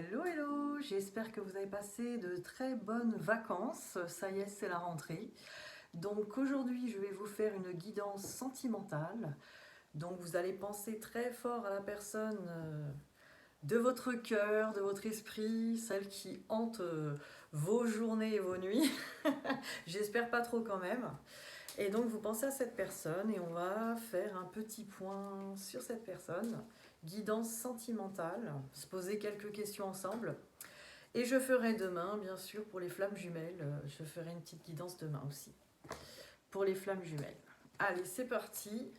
Hello, hello! J'espère que vous avez passé de très bonnes vacances. Ça y est, c'est la rentrée. Donc aujourd'hui, je vais vous faire une guidance sentimentale. Donc vous allez penser très fort à la personne de votre cœur, de votre esprit, celle qui hante vos journées et vos nuits. J'espère pas trop quand même. Et donc vous pensez à cette personne et on va faire un petit point sur cette personne. Guidance sentimentale, se poser quelques questions ensemble. Et je ferai demain, bien sûr, pour les flammes jumelles, je ferai une petite guidance demain aussi, pour les flammes jumelles. Allez, c'est parti.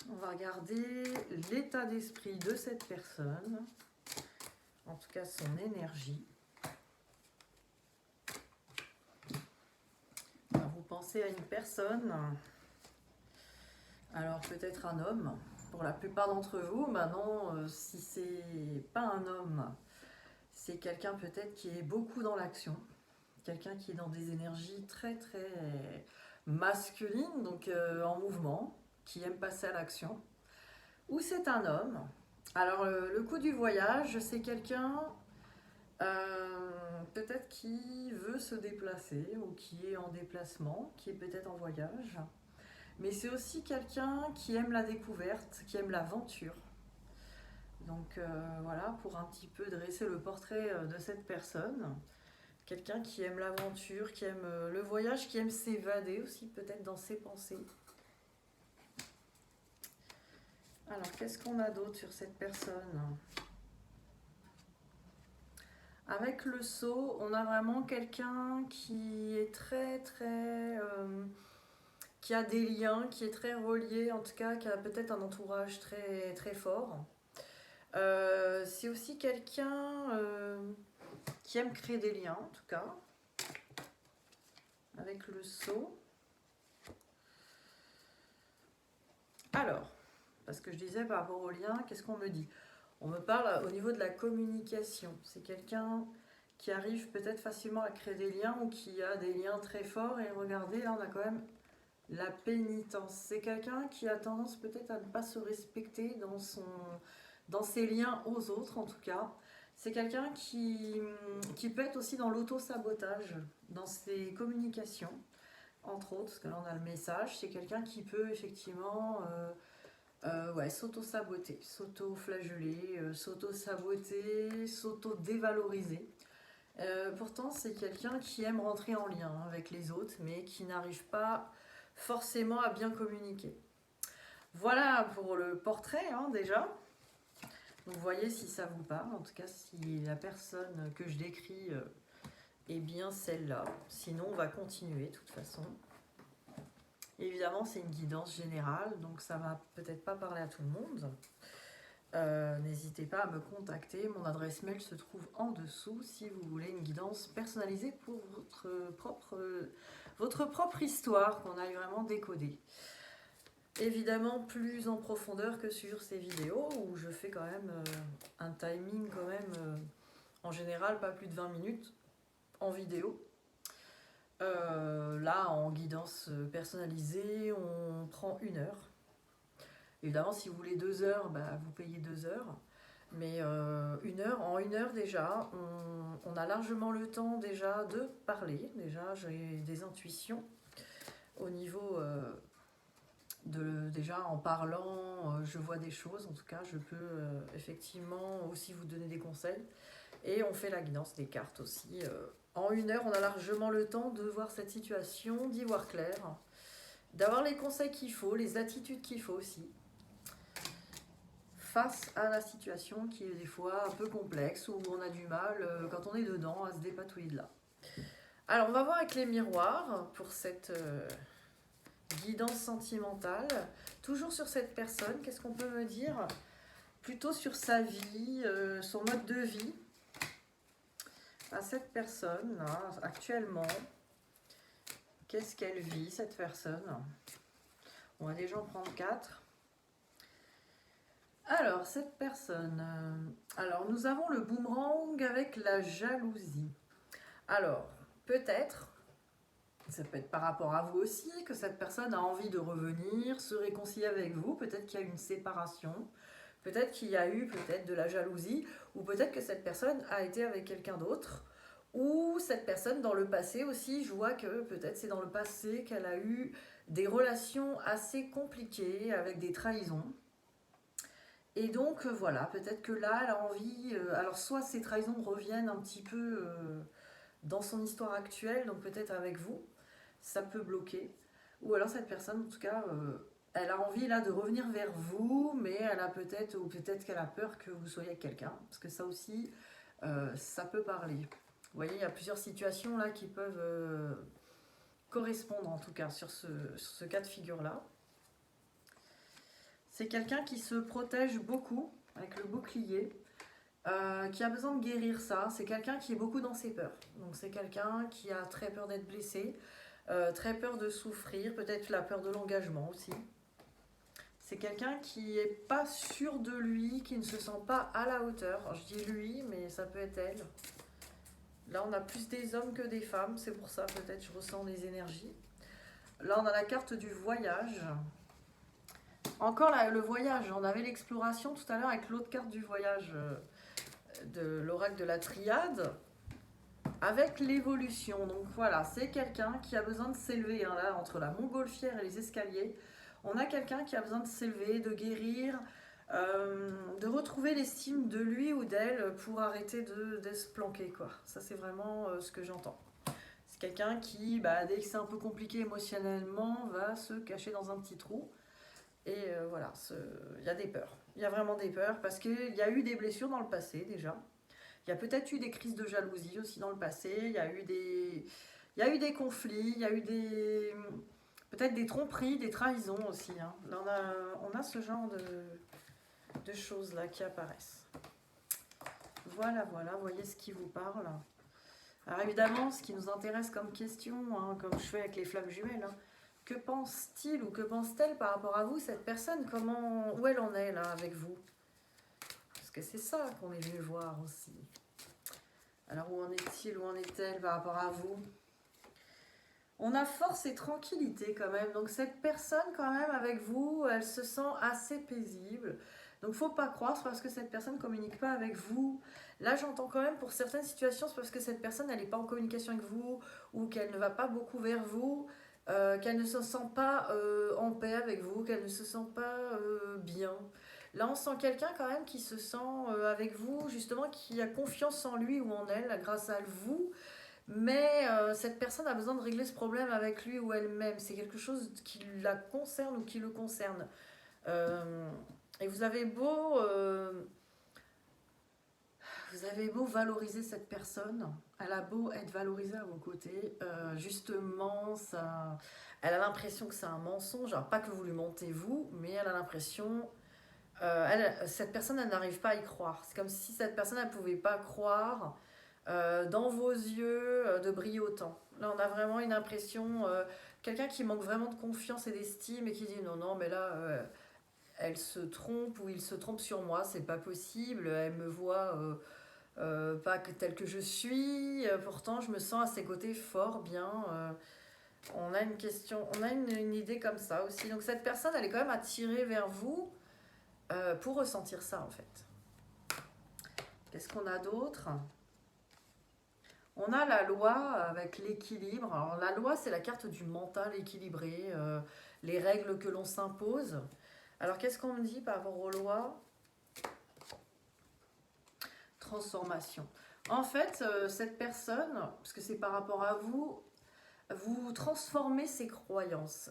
On va regarder l'état d'esprit de cette personne, en tout cas son énergie. Alors, vous pensez à une personne, alors peut-être un homme, pour la plupart d'entre vous. Maintenant, si c'est pas un homme, c'est quelqu'un peut-être qui est beaucoup dans l'action. Quelqu'un qui est dans des énergies très très masculines, donc en mouvement, qui aime passer à l'action. Ou c'est un homme. Alors le coup du voyage, c'est quelqu'un peut-être qui veut se déplacer ou qui est en déplacement, qui est peut-être en voyage. Mais c'est aussi quelqu'un qui aime la découverte, qui aime l'aventure. Donc voilà, pour un petit peu dresser le portrait de cette personne. Quelqu'un qui aime l'aventure, qui aime le voyage, qui aime s'évader aussi peut-être dans ses pensées. Alors, qu'est-ce qu'on a d'autre sur cette personne? Avec le sceau, on a vraiment quelqu'un qui est très très... qui a des liens, qui est très relié, en tout cas, qui a peut-être un entourage très très fort. C'est aussi quelqu'un qui aime créer des liens, en tout cas, avec le sceau. Alors, parce que je disais par rapport au lien, qu'est-ce qu'on me dit? On me parle au niveau de la communication. C'est quelqu'un qui arrive peut-être facilement à créer des liens ou qui a des liens très forts. Et regardez, là on a quand même la pénitence. C'est quelqu'un qui a tendance peut-être à ne pas se respecter dans ses liens aux autres en tout cas. C'est quelqu'un qui peut être aussi dans l'auto-sabotage, dans ses communications, entre autres, parce que là on a le message. C'est quelqu'un qui peut effectivement... ouais, s'auto-saboter, s'auto-flageller, s'auto-saboter, s'auto-dévaloriser. Pourtant, c'est quelqu'un qui aime rentrer en lien avec les autres, mais qui n'arrive pas forcément à bien communiquer. Voilà pour le portrait, hein, déjà. Donc, vous voyez si ça vous parle, en tout cas si la personne que je décris est bien celle-là. Sinon, on va continuer de toute façon. Évidemment, c'est une guidance générale, donc ça va peut-être pas parler à tout le monde. N'hésitez pas à me contacter, mon adresse mail se trouve en dessous si vous voulez une guidance personnalisée pour votre propre histoire qu'on aille vraiment décoder. Évidemment, plus en profondeur que sur ces vidéos où je fais quand même un timing quand même, en général pas plus de 20 minutes en vidéo. Là, en guidance personnalisée, on prend 1 heure. Évidemment, si vous voulez 2 heures, bah, vous payez 2 heures. Mais 1 heure, en 1 heure déjà, on a largement le temps déjà de parler. Déjà, j'ai des intuitions au niveau déjà en parlant, je vois des choses. En tout cas, je peux effectivement aussi vous donner des conseils. Et on fait la guidance des cartes aussi. En 1 heure, on a largement le temps de voir cette situation, d'y voir clair, d'avoir les conseils qu'il faut, les attitudes qu'il faut aussi, face à la situation qui est des fois un peu complexe, où on a du mal, quand on est dedans, à se dépatouiller de là. Alors, on va voir avec les miroirs pour cette guidance sentimentale. Toujours sur cette personne, qu'est-ce qu'on peut me dire? Plutôt sur sa vie, son mode de vie. À cette personne, là, actuellement, qu'est-ce qu'elle vit, cette personne? On va déjà en prendre 4. Alors, cette personne... alors, nous avons le boomerang avec la jalousie. Alors, peut-être, ça peut être par rapport à vous aussi, que cette personne a envie de revenir, se réconcilier avec vous. Peut-être qu'il y a une séparation, Peut-être qu'il y a eu peut-être de la jalousie, ou peut-être que cette personne a été avec quelqu'un d'autre, ou cette personne dans le passé aussi, je vois que peut-être c'est dans le passé qu'elle a eu des relations assez compliquées avec des trahisons. Et donc voilà, peut-être que là, elle a envie. Alors, soit ces trahisons reviennent un petit peu dans son histoire actuelle, donc peut-être avec vous, ça peut bloquer. Ou alors cette personne, en tout cas, elle a envie là de revenir vers vous, mais elle a peut-être, ou peut-être qu'elle a peur que vous soyez avec quelqu'un, parce que ça aussi, ça peut parler. Vous voyez, il y a plusieurs situations là qui peuvent correspondre en tout cas sur ce cas de figure-là. C'est quelqu'un qui se protège beaucoup avec le bouclier, qui a besoin de guérir ça. C'est quelqu'un qui est beaucoup dans ses peurs. Donc c'est quelqu'un qui a très peur d'être blessé, très peur de souffrir, peut-être la peur de l'engagement aussi. C'est quelqu'un qui n'est pas sûr de lui, qui ne se sent pas à la hauteur. Alors, je dis lui, mais ça peut être elle. Là, on a plus des hommes que des femmes, c'est pour ça peut-être je ressens des énergies. Là, on a la carte du voyage. Encore là, le voyage, on avait l'exploration tout à l'heure avec l'autre carte du voyage de l'oracle de la triade, avec l'évolution. Donc voilà, c'est quelqu'un qui a besoin de s'élever, hein, là, entre la montgolfière et les escaliers. On a quelqu'un qui a besoin de s'élever, de guérir, de retrouver l'estime de lui ou d'elle pour arrêter de se planquer, quoi. Ça, c'est vraiment ce que j'entends. C'est quelqu'un qui, dès que c'est un peu compliqué émotionnellement, va se cacher dans un petit trou. Et voilà, il y a des peurs. Il y a vraiment des peurs parce qu'il y a eu des blessures dans le passé déjà. Il y a peut-être eu des crises de jalousie aussi dans le passé. Il y a eu des conflits, il y a eu peut-être des tromperies, des trahisons aussi, hein. Là, on a ce genre de choses là qui apparaissent. Voilà, vous voyez ce qui vous parle. Alors évidemment, ce qui nous intéresse comme question, hein, comme je fais avec les flammes jumelles, hein, que pense-t-il ou que pense-t-elle par rapport à vous, cette personne? Où elle en est là avec vous? Parce que c'est ça qu'on est venu voir aussi. Alors où en est-il, où en est-elle par rapport à vous? On a force et tranquillité quand même. Donc cette personne quand même avec vous, elle se sent assez paisible. Donc faut pas croire, c'est parce que cette personne ne communique pas avec vous. Là j'entends quand même pour certaines situations, c'est parce que cette personne elle n'est pas en communication avec vous ou qu'elle ne va pas beaucoup vers vous, qu'elle ne se sent pas en paix avec vous, qu'elle ne se sent pas bien. Là on sent quelqu'un quand même qui se sent avec vous, justement qui a confiance en lui ou en elle grâce à vous. Mais cette personne a besoin de régler ce problème avec lui ou elle-même. C'est quelque chose qui la concerne ou qui le concerne. Et vous avez beau valoriser cette personne, elle a beau être valorisée à vos côtés, justement, elle a l'impression que c'est un mensonge. Alors pas que vous lui mentez vous, mais elle a l'impression, cette personne, elle n'arrive pas à y croire. C'est comme si cette personne, elle ne pouvait pas croire dans vos yeux de briller autant. Là, on a vraiment une impression, quelqu'un qui manque vraiment de confiance et d'estime et qui dit non, non, mais là, elle se trompe ou il se trompe sur moi, c'est pas possible, elle me voit pas telle que je suis, pourtant je me sens à ses côtés fort bien. On a une question, on a une idée comme ça aussi. Donc cette personne, elle est quand même attirée vers vous pour ressentir ça en fait. Qu'est-ce qu'on a d'autre ? On a la loi avec l'équilibre. Alors la loi, c'est la carte du mental équilibré, les règles que l'on s'impose. Alors qu'est-ce qu'on me dit par rapport aux lois ? Transformation. En fait, cette personne, parce que c'est par rapport à vous, vous transformez ses croyances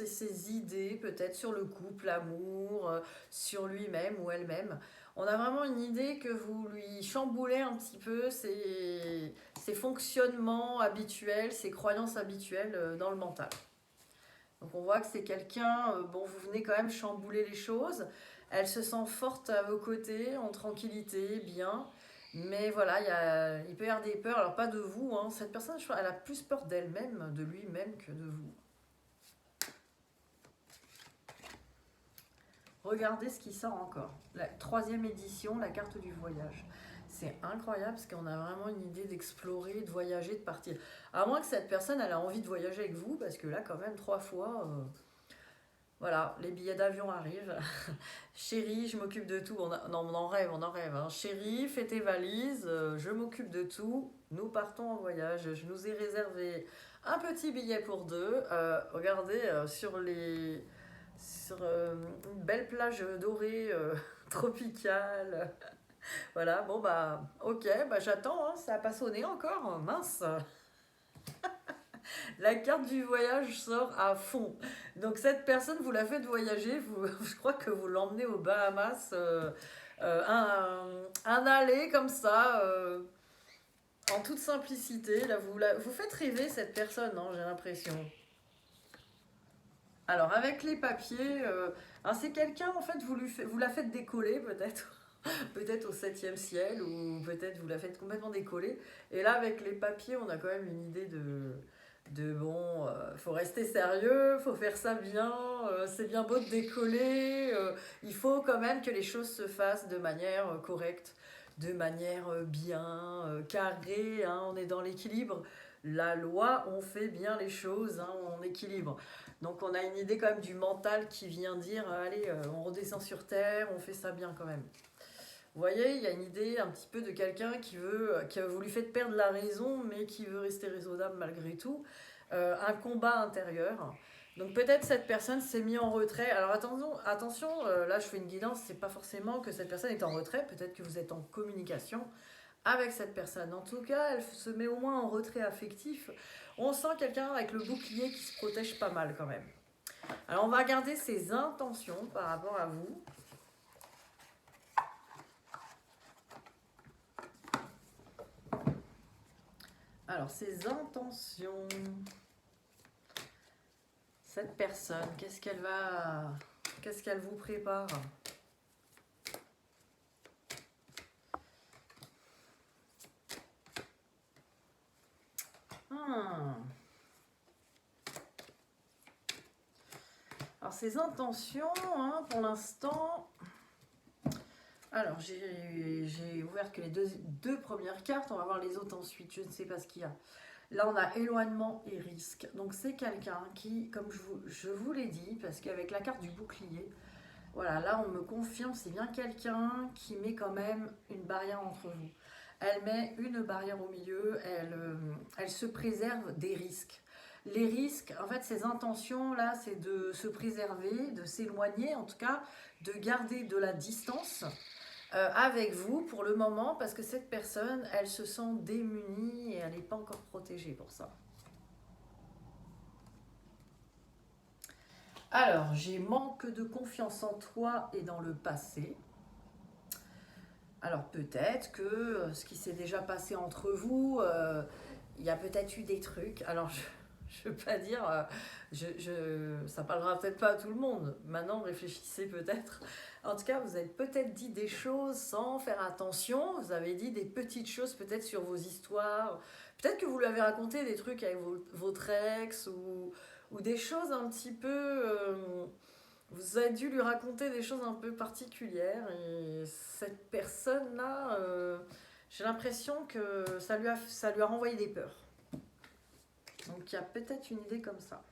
et ses idées, peut-être sur le couple, l'amour, sur lui-même ou elle-même. On a vraiment une idée que vous lui chamboulez un petit peu ses fonctionnements habituels, ses croyances habituelles dans le mental. Donc on voit que c'est quelqu'un, bon, vous venez quand même chambouler les choses. Elle se sent forte à vos côtés, en tranquillité, bien. Mais voilà, il peut y avoir des peurs, alors pas de vous, hein. Cette personne, elle a plus peur d'elle-même, de lui-même que de vous. Regardez ce qui sort encore. La 3e édition, la carte du voyage. C'est incroyable parce qu'on a vraiment une idée d'explorer, de voyager, de partir. À moins que cette personne, elle a envie de voyager avec vous, parce que là, quand même, 3 fois... Voilà, les billets d'avion arrivent. Chérie, je m'occupe de tout. Non, on en rêve. Hein. Chérie, fais tes valises, je m'occupe de tout. Nous partons en voyage. Je nous ai réservé un petit billet pour deux. Regardez, sur une belle plage dorée tropicale. Voilà, bon bah, ok, bah j'attends, hein, ça a pas sonné encore, mince. La carte du voyage sort à fond. Donc cette personne, vous la faites voyager, je crois que vous l'emmenez aux Bahamas, un aller comme ça, en toute simplicité. Là, vous faites rêver cette personne, hein, j'ai l'impression. Alors avec les papiers, hein, c'est quelqu'un, en fait, vous la faites décoller peut-être. Peut-être au septième ciel, ou peut-être vous la faites complètement décoller. Et là, avec les papiers, on a quand même une idée de bon, faut rester sérieux, faut faire ça bien, c'est bien beau de décoller, il faut quand même que les choses se fassent de manière correcte, de manière bien carrée, hein, on est dans l'équilibre. La loi, on fait bien les choses, hein, on équilibre. Donc on a une idée quand même du mental qui vient dire, allez, on redescend sur terre, on fait ça bien quand même. Vous voyez, il y a une idée un petit peu de quelqu'un qui a voulu faire perdre la raison, mais qui veut rester raisonnable malgré tout. Un combat intérieur. Donc peut-être cette personne s'est mise en retrait. Alors attention, là je fais une guidance, c'est pas forcément que cette personne est en retrait, peut-être que vous êtes en communication avec cette personne. En tout cas, elle se met au moins en retrait affectif. On sent quelqu'un avec le bouclier qui se protège pas mal quand même. Alors on va regarder ses intentions par rapport à vous. Alors, ses intentions. Cette personne, qu'est-ce qu'elle vous prépare? Hmm. Alors, ses intentions, hein, pour l'instant. Alors, j'ai ouvert que les deux premières cartes. On va voir les autres ensuite. Je ne sais pas ce qu'il y a. Là, on a éloignement et risque. Donc, c'est quelqu'un qui, comme je vous l'ai dit, parce qu'avec la carte du bouclier, voilà, là, on me confirme, c'est bien quelqu'un qui met quand même une barrière entre vous. Elle met une barrière au milieu, elle se préserve des risques. Les risques, en fait, ses intentions, là, c'est de se préserver, de s'éloigner, en tout cas, de garder de la distance avec vous pour le moment, parce que cette personne, elle se sent démunie et elle n'est pas encore protégée pour ça. Alors, j'ai manque de confiance en toi et dans le passé. Alors peut-être que ce qui s'est déjà passé entre vous, il y a peut-être eu des trucs. Alors je ne veux pas dire, ça parlera peut-être pas à tout le monde. Maintenant réfléchissez peut-être. En tout cas, vous avez peut-être dit des choses sans faire attention. Vous avez dit des petites choses peut-être sur vos histoires. Peut-être que vous lui avez raconté des trucs avec votre ex ou des choses un petit peu... vous avez dû lui raconter des choses un peu particulières et cette personne-là, j'ai l'impression que ça lui a renvoyé des peurs. Donc il y a peut-être une idée comme ça.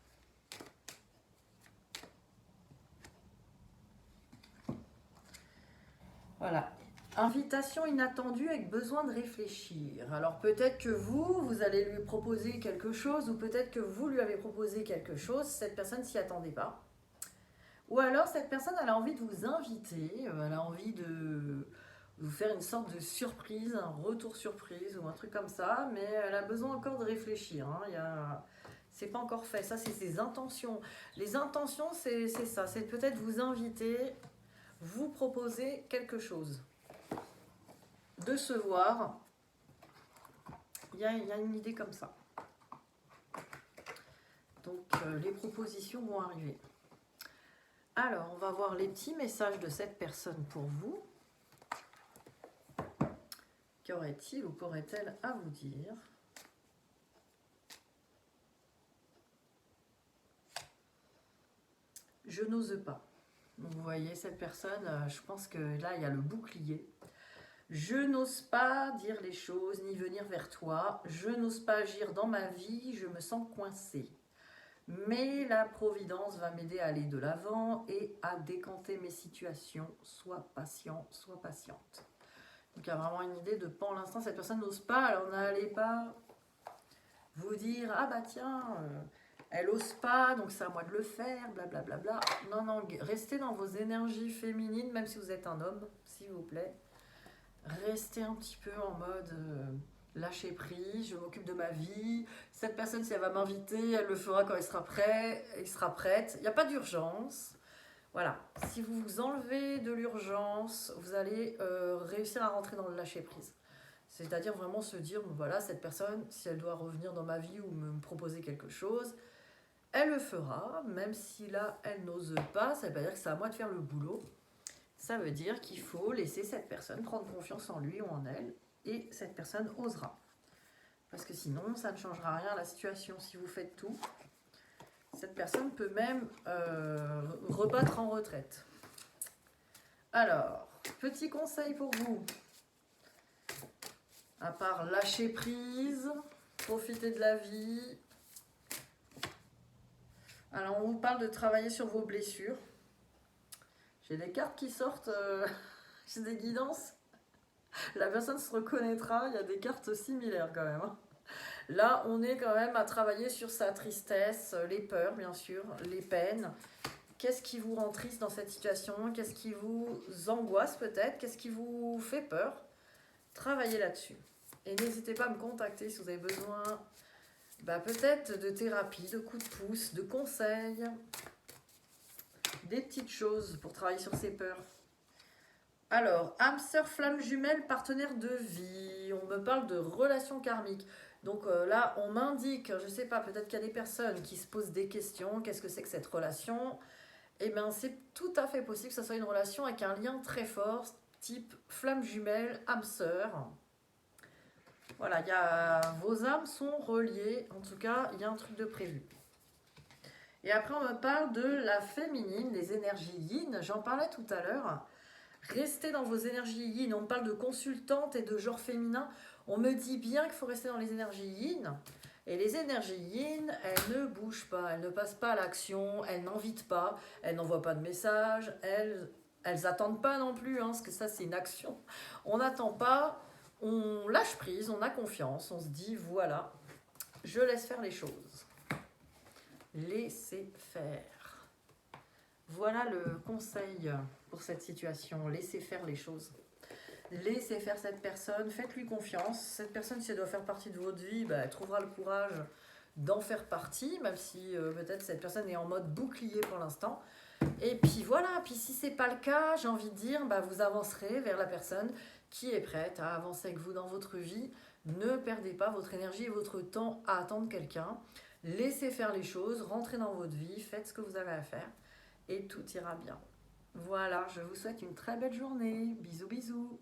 Voilà. Invitation inattendue avec besoin de réfléchir. Alors peut-être que vous allez lui proposer quelque chose ou peut-être que vous lui avez proposé quelque chose, cette personne s'y attendait pas. Ou alors cette personne, elle a envie de vous inviter, elle a envie de vous faire une sorte de surprise, un retour surprise ou un truc comme ça, mais elle a besoin encore de réfléchir. Hein. C'est pas encore fait, ça c'est ses intentions. Les intentions, c'est ça, c'est peut-être vous inviter, vous proposer quelque chose. De se voir, il y a une idée comme ça. Donc les propositions vont arriver. Alors, on va voir les petits messages de cette personne pour vous. Qu'aurait-il ou qu'aurait-elle à vous dire? Je n'ose pas. Donc, vous voyez, cette personne, je pense que là, il y a le bouclier. Je n'ose pas dire les choses ni venir vers toi. Je n'ose pas agir dans ma vie, je me sens coincée. Mais la providence va m'aider à aller de l'avant et à décanter mes situations. Sois patient, sois patiente. Donc il y a vraiment une idée de pour l'instant, cette personne n'ose pas, alors n'allez pas vous dire ah bah tiens, elle ose pas, donc c'est à moi de le faire, blablabla. Bla bla bla. Non, non, restez dans vos énergies féminines, même si vous êtes un homme, s'il vous plaît. Restez un petit peu en mode lâcher prise, je m'occupe de ma vie. Cette personne, si elle va m'inviter, elle le fera quand elle sera prêt, il sera prête. Il n'y a pas d'urgence. Voilà, si vous vous enlevez de l'urgence, vous allez réussir à rentrer dans le lâcher prise. C'est-à-dire vraiment se dire, voilà, cette personne, si elle doit revenir dans ma vie ou me proposer quelque chose, elle le fera, même si là, elle n'ose pas, ça ne veut pas dire que c'est à moi de faire le boulot. Ça veut dire qu'il faut laisser cette personne prendre confiance en lui ou en elle, et cette personne osera. Parce que sinon, ça ne changera rien à la situation. Si vous faites tout, cette personne peut même rebattre en retraite. Alors, petit conseil pour vous. À part lâcher prise, profiter de la vie. Alors, on vous parle de travailler sur vos blessures. J'ai des cartes qui sortent, j'ai des guidances. La personne se reconnaîtra, il y a des cartes similaires quand même. Là, on est quand même à travailler sur sa tristesse, les peurs bien sûr, les peines. Qu'est-ce qui vous rend triste dans cette situation? Qu'est-ce qui vous angoisse peut-être? Qu'est-ce qui vous fait peur? Travaillez là-dessus. Et n'hésitez pas à me contacter si vous avez besoin peut-être de thérapie, de coups de pouce, de conseils, des petites choses pour travailler sur ces peurs. Alors, âme sœur, flamme jumelle, partenaire de vie. On me parle de relations karmiques. Donc là, on m'indique, je ne sais pas, peut-être qu'il y a des personnes qui se posent des questions. Qu'est-ce que c'est que cette relation? Eh bien, c'est tout à fait possible que ce soit une relation avec un lien très fort, type flamme jumelle, âme sœur. Voilà, vos âmes sont reliées. En tout cas, il y a un truc de prévu. Et après, on me parle de la féminine, des énergies yin. J'en parlais tout à l'heure. Restez dans vos énergies yin. On me parle de consultante et de genre féminin. On me dit bien qu'il faut rester dans les énergies yin. Et les énergies yin, elles ne bougent pas, elles ne passent pas à l'action, elles n'invitent pas, elles n'envoient pas de messages, elles attendent pas non plus, parce que ça c'est une action. On n'attend pas, on lâche prise, on a confiance, on se dit voilà, je laisse faire les choses. Laissez faire. Voilà le conseil pour cette situation, laissez faire les choses. Laissez faire cette personne, faites-lui confiance. Cette personne, si elle doit faire partie de votre vie, elle trouvera le courage d'en faire partie, même si peut-être cette personne est en mode bouclier pour l'instant. Et puis voilà, puis si c'est pas le cas, j'ai envie de dire, vous avancerez vers la personne qui est prête à avancer avec vous dans votre vie. Ne perdez pas votre énergie et votre temps à attendre quelqu'un. Laissez faire les choses, rentrez dans votre vie, faites ce que vous avez à faire et tout ira bien. Voilà, je vous souhaite une très belle journée. Bisous, bisous.